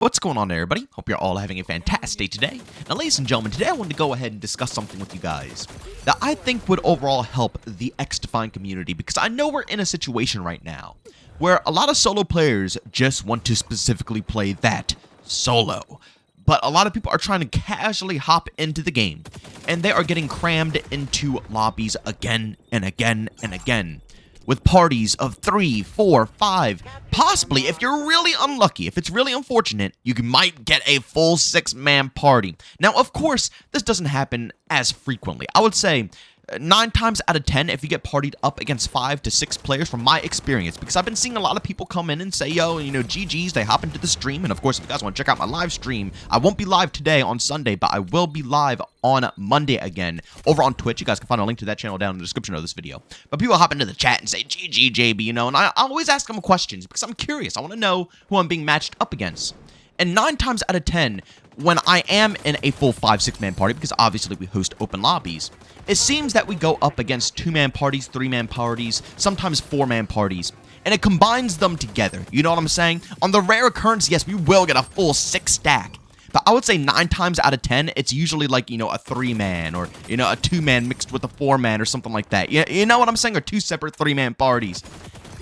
What's going on, everybody? Hope you're all having a fantastic day today. Now, ladies and gentlemen, today I wanted to go ahead and discuss something with you guys that I think would overall help the XDefiant community, because I know we're in a situation right now where a lot of solo players just want to specifically play that solo. But a lot of people are trying to casually hop into the game, and they are getting crammed into lobbies again and again and again, with parties of 3, 4, 5, possibly, if you're really unlucky, if it's really unfortunate, you might get a full 6-man party. Now, of course, this doesn't happen as frequently. I would say 9 times out of 10, if you get partied up against 5 to 6 players, from my experience, because I've been seeing a lot of people come in and say, yo, you know, GG's, they hop into the stream, and of course, if you guys want to check out my live stream, I won't be live today on Sunday, but I will be live on Monday again over on Twitch. You guys can find a link to that channel down in the description of this video. But people hop into the chat and say, GG, JB, you know, and I always ask them questions because I'm curious. I want to know who I'm being matched up against. And 9 times out of 10, when I am in a full 5-6-man party, because obviously we host open lobbies, it seems that we go up against 2-man parties, 3-man parties, sometimes 4-man parties, and it combines them together. You know what I'm saying? On the rare occurrence, yes, we will get a full 6-stack. But I would say 9 times out of 10, it's usually like, you know, a 3-man or, you know, a 2-man mixed with a 4-man or something like that. You know what I'm saying? Or 2 separate 3-man parties.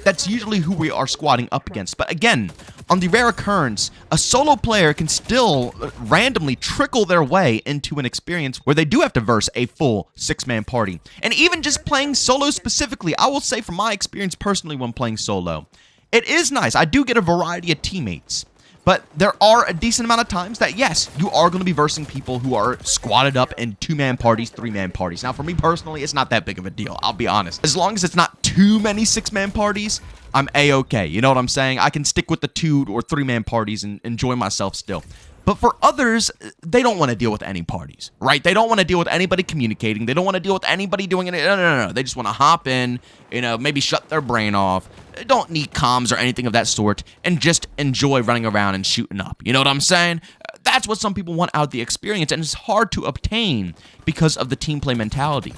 That's usually who we are squatting up against. But again, on the rare occurrence, a solo player can still randomly trickle their way into an experience where they do have to verse a full 6-man party. And even just playing solo specifically, I will say from my experience personally when playing solo, it is nice. I do get a variety of teammates. But there are a decent amount of times that, yes, you are going to be versing people who are squatted up in 2-man parties, 3-man parties. Now, for me personally, it's not that big of a deal. I'll be honest. As long as it's not too many 6-man parties, I'm A-okay. You know what I'm saying? I can stick with the 2 or 3-man parties and enjoy myself still. But for others, they don't want to deal with any parties, right? They don't want to deal with anybody communicating. They don't want to deal with anybody doing it. No. They just want to hop in, you know, maybe shut their brain off. They don't need comms or anything of that sort, and just enjoy running around and shooting up. You know what I'm saying? That's what some people want out of the experience, and it's hard to obtain because of the team play mentality.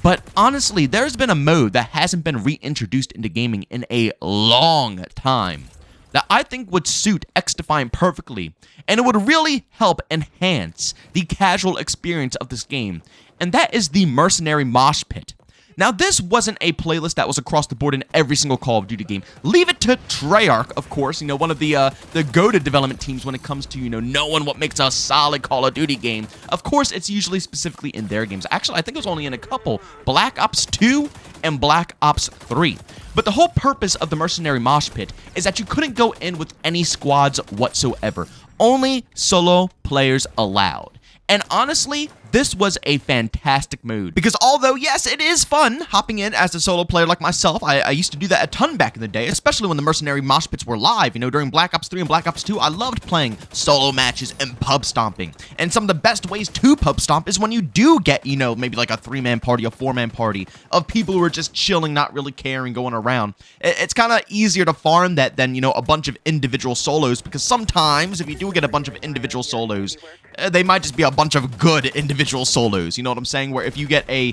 But honestly, there's been a mode that hasn't been reintroduced into gaming in a long time that I think would suit XDefiant perfectly, and it would really help enhance the casual experience of this game, and that is the Mercenary Mosh Pit. Now, this wasn't a playlist that was across the board in every single Call of Duty game. Leave it to Treyarch, of course, you know, one of the go-to development teams when it comes to, you know, knowing what makes a solid Call of Duty game. Of course, it's usually specifically in their games. Actually, I think it was only in a couple, Black Ops 2 and Black Ops 3. But the whole purpose of the Mercenary Mosh Pit is that you couldn't go in with any squads whatsoever. Only solo players allowed. And honestly, this was a fantastic mode, because although, yes, it is fun hopping in as a solo player like myself, I used to do that a ton back in the day, especially when the Mercenary Mosh Pits were live. You know, during Black Ops 3 and Black Ops 2, I loved playing solo matches and pub stomping. And some of the best ways to pub stomp is when you do get, you know, maybe like a 3-man party, a 4-man party of people who are just chilling, not really caring, going around. It's kind of easier to farm that than, you know, a bunch of individual solos, because sometimes if you do get a bunch of individual solos, they might just be a bunch of good individual solos, you know what I'm saying? Where if you get a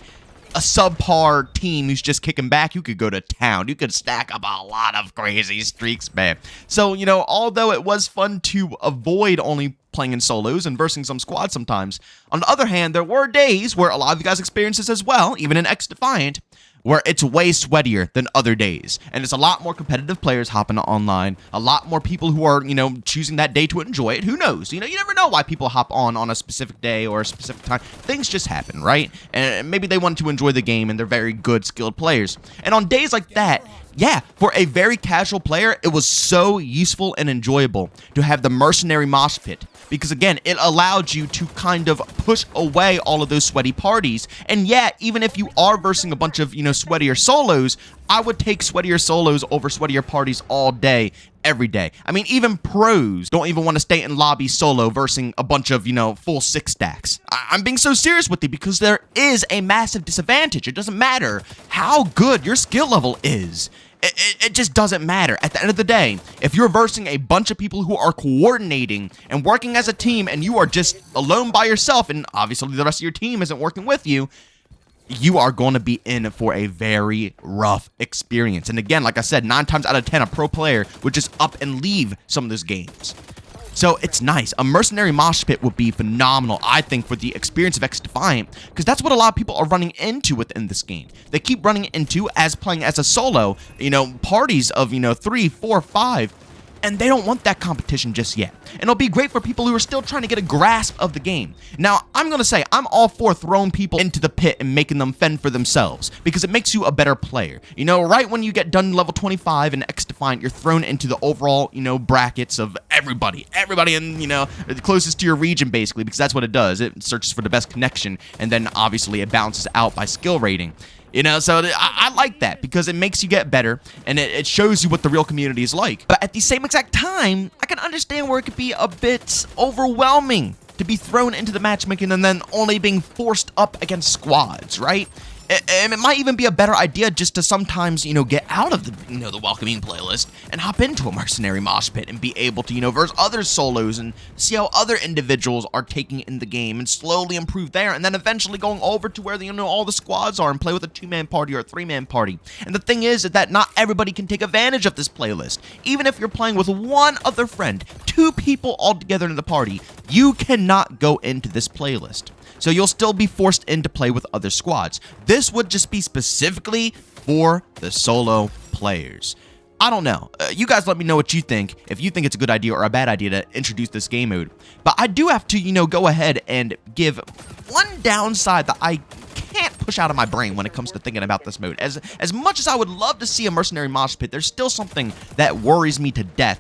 subpar team who's just kicking back, you could go to town. You could stack up a lot of crazy streaks, man. So, you know, although it was fun to avoid only playing in solos and versing some squads sometimes, on the other hand, there were days where a lot of you guys experienced this as well, even in XDefiant, where it's way sweatier than other days. And it's a lot more competitive players hopping online, a lot more people who are, you know, choosing that day to enjoy it. Who knows? You know, you never know why people hop on a specific day or a specific time. Things just happen, right? And maybe they want to enjoy the game and they're very good, skilled players. And on days like that, yeah, for a very casual player, it was so useful and enjoyable to have the Mercenary Mosh Pit. Because again, it allowed you to kind of push away all of those sweaty parties. And yeah, even if you are versing a bunch of, you know, sweatier solos, I would take sweatier solos over sweatier parties all day, every day. I mean, even pros don't even want to stay in lobby solo versing a bunch of, you know, full 6-stacks. I'm being so serious with you because there is a massive disadvantage. It doesn't matter how good your skill level is. It just doesn't matter. At the end of the day, if you're versing a bunch of people who are coordinating and working as a team, and you are just alone by yourself, and obviously the rest of your team isn't working with you, you are going to be in for a very rough experience. And again, like I said, 9 times out of 10, a pro player would just up and leave some of those games. So it's nice. A mercenary mosh pit would be phenomenal, I think, for the experience of XDefiant, because that's what a lot of people are running into within this game. They keep running into, as playing as a solo, parties of, 3, 4, 5, and they don't want that competition just yet. And it'll be great for people who are still trying to get a grasp of the game. Now, I'm going to say, I'm all for throwing people into the pit and making them fend for themselves, because it makes you a better player. Right when you get done level 25 in XDefiant, you're thrown into the overall, brackets of everybody in, the closest to your region, basically, because that's what it does. It searches for the best connection, and then obviously it bounces out by skill rating. So I like that because it makes you get better and it shows you what the real community is like. But at the same exact time, I can understand where it could be a bit overwhelming to be thrown into the matchmaking and then only being forced up against squads, right? And it might even be a better idea just to sometimes, get out of the, the welcoming playlist and hop into a mercenary mosh pit and be able to, verse other solos and see how other individuals are taking in the game and slowly improve there, and then eventually going over to where, all the squads are and play with a 2-man party or a 3-man party. And the thing is that not everybody can take advantage of this playlist. Even if you're playing with one other friend, 2 people all together in the party, you cannot go into this playlist. So you'll still be forced in to play with other squads. This would just be specifically for the solo players. I don't know. You guys let me know what you think, if you think it's a good idea or a bad idea to introduce this game mode. But I do have to, go ahead and give one downside that I can't push out of my brain when it comes to thinking about this mode. As much as I would love to see a mercenary mosh pit, there's still something that worries me to death.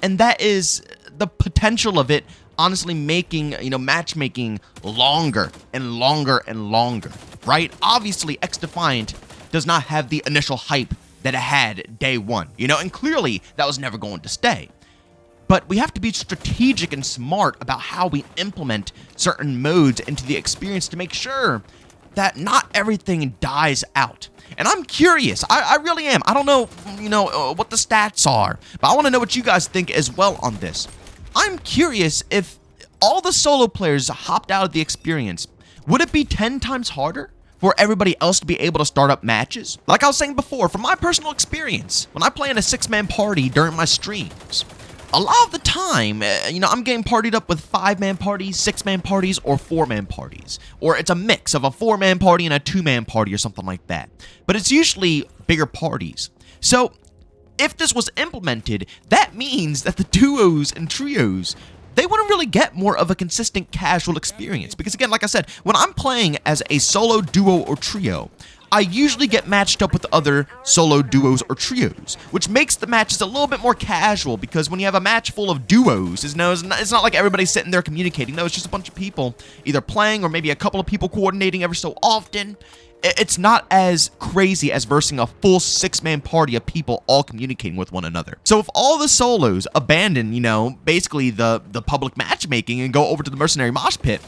And that is the potential of it honestly making, matchmaking longer and longer and longer, right? Obviously, XDefiant does not have the initial hype that it had day one, and clearly that was never going to stay. But we have to be strategic and smart about how we implement certain modes into the experience to make sure that not everything dies out. And I'm curious. I really am. I don't know, what the stats are, but I want to know what you guys think as well on this. I'm curious if all the solo players hopped out of the experience, would it be 10 times harder for everybody else to be able to start up matches? Like I was saying before, from my personal experience, when I play in a 6-man party during my streams, a lot of the time, I'm getting partied up with 5-man parties, 6-man parties, or 4-man parties. Or it's a mix of a 4-man party and a 2-man party or something like that. But it's usually bigger parties. So if this was implemented, that means that the duos and trios, they wouldn't really get more of a consistent casual experience. Because again, like I said, when I'm playing as a solo, duo, or trio, I usually get matched up with other solo duos or trios, which makes the matches a little bit more casual, because when you have a match full of duos, it's not like everybody's sitting there communicating. No, it's just a bunch of people either playing or maybe a couple of people coordinating every so often. It's not as crazy as versing a full 6-man party of people all communicating with one another. So if all the solos abandon, basically the public matchmaking and go over to the mercenary mosh pit,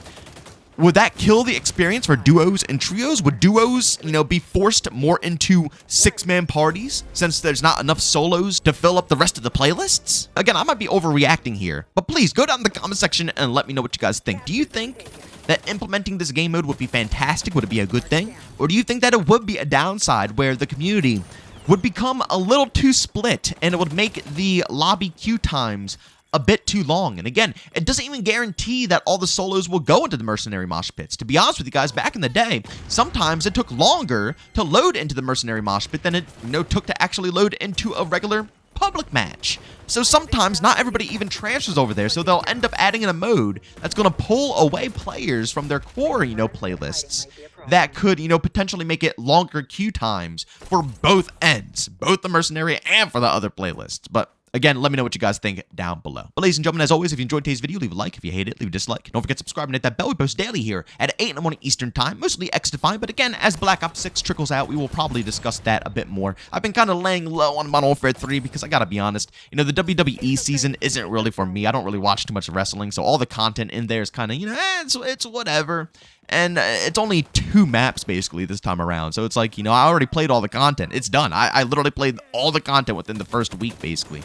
would that kill the experience for duos and trios? Would duos, be forced more into 6-man parties since there's not enough solos to fill up the rest of the playlists? Again, I might be overreacting here, but please go down in the comment section and let me know what you guys think. Do you think that implementing this game mode would be fantastic? Would it be a good thing? Or do you think that it would be a downside where the community would become a little too split and it would make the lobby queue times a bit too long? And again, it doesn't even guarantee that all the solos will go into the mercenary mosh pits. To be honest with you guys, back in the day, sometimes it took longer to load into the mercenary mosh pit than it took to actually load into a regular public match. So sometimes not everybody even transfers over there, so they'll end up adding in a mode that's going to pull away players from their core, playlists that could, potentially make it longer queue times for both ends, both the mercenary and for the other playlists. But again, let me know what you guys think down below. But ladies and gentlemen, as always, if you enjoyed today's video, leave a like. If you hate it, leave a dislike. Don't forget to subscribe and hit that bell. We post daily here at 8 in the morning Eastern time, mostly XDefiant. But again, as Black Ops 6 trickles out, we will probably discuss that a bit more. I've been kind of laying low on Modern Warfare 3 because I gotta be honest, the WWE season isn't really for me. I don't really watch too much wrestling, so all the content in there is kind of, it's whatever. And it's only 2 maps basically this time around. So it's like, I already played all the content. It's done. I literally played all the content within the first week basically.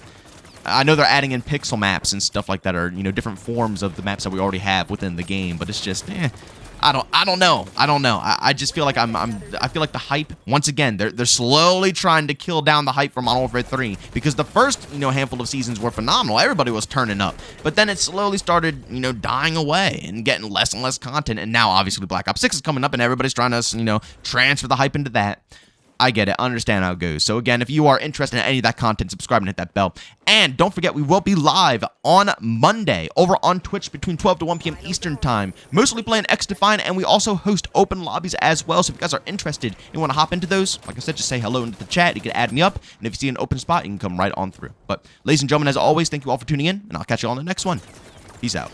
I know they're adding in pixel maps and stuff like that, or, you know, different forms of the maps that we already have within the game, but it's just, I don't know. I just feel like I feel like the hype, once again, they're slowly trying to kill down the hype for Modern Warfare 3, because the first, you know, handful of seasons were phenomenal. Everybody was turning up, but then it slowly started, you know, dying away and getting less and less content. And now obviously Black Ops 6 is coming up and everybody's trying to, you know, transfer the hype into that. I get it. I understand how it goes. So again, if you are interested in any of that content, subscribe and hit that bell. And don't forget, we will be live on Monday over on Twitch between 12 to 1 p.m. Eastern Time, mostly playing XDefiant, and we also host open lobbies as well. So if you guys are interested and want to hop into those, like I said, just say hello into the chat. You can add me up, and if you see an open spot, you can come right on through. But ladies and gentlemen, as always, thank you all for tuning in, and I'll catch you all in the next one. Peace out.